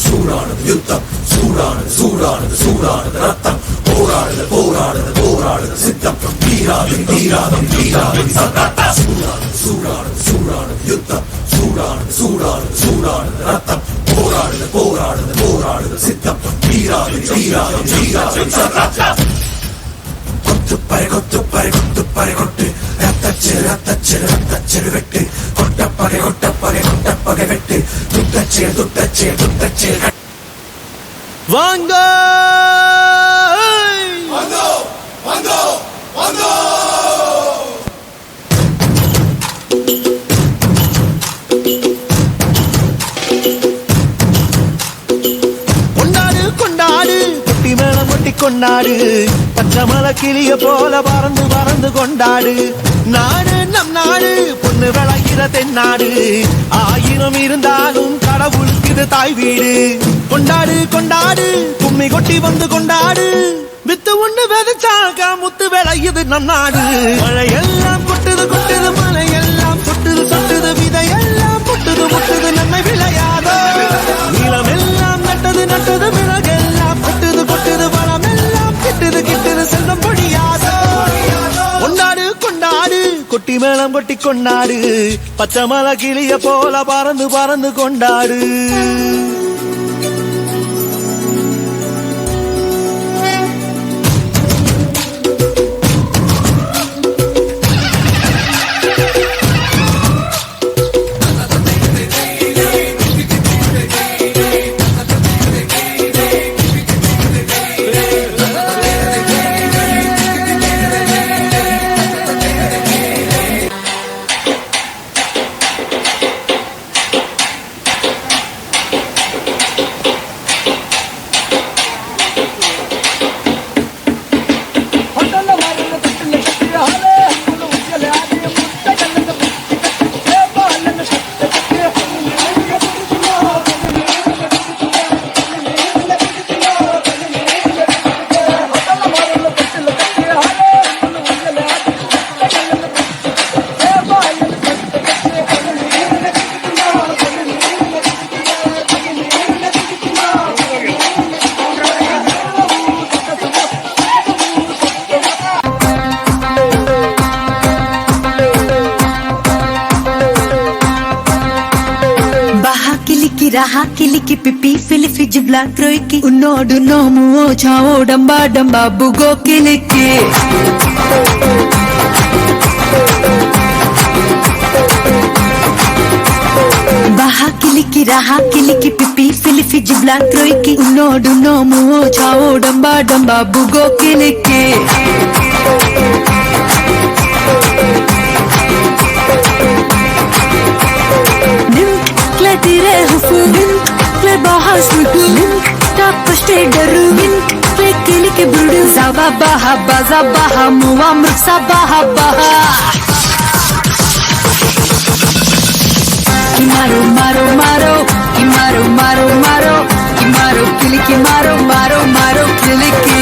சூடானது யுத்தம், சூடானது ரத்தம், போராடுது சித்தம், தீராது சூடானது யுத்தம், சூடானது ரத்தம், போராடுது சித்தம், தீராது கொத்துப்பறை கொட்டு, ரத்தச்செரு வெட்டு, கொட்டப்பகை வெட்டு, துட்டச்சே வாங்க கொண்டாடு குட்டி மேளம் கொட்டி கொண்டாடு, பச்சை மலை கிளிய போல பறந்து கொண்டாடு. நாடு நம் நாடு, பொண்ணு விளைகிற தென்னாடு, ஆயிரம் இருந்தாலும் கடவுளுக்கு இது தாய் வீடு. கொண்டாடு கும்மி கொட்டி வந்து கொண்டாடு, வித்து ஒண்ணு விதைச்சாக முத்து விளையுது நம் நாடு. மழையெல்லாம் கொட்டுது மழையெல்லாம் கொட்டுது, விதையெல்லாம் முட்டுது நன்மை விளையாதோ. நீளம் எல்லாம் நட்டது விலகெல்லாம் கொட்டுது வளமெல்லாம் கிட்டுது செல்வம் பொழியாதோ. கொண்டாடு கொட்டி மேளம் கொட்டி கொண்டாடு, பச்சை மலை கிளிய போல பறந்து கொண்டாடு. रहा किलिकी पिपी फिलिफी जिबला क्रोइकी उन्नोडु नोमुओ चाओ डंबा डंबा बुगो किलिकी बाहा किलिकी रहा किलिकी पिपी फिलिफी जिबला क्रोइकी उन्नोडु नोमुओ चाओ डंबा डंबा बुगो किलिकी Tire hufu link le bahas nuku link tak pashte daru link le kili ke brudu zaba baha muwa mrsa baha kimaro kili ki maro kili ki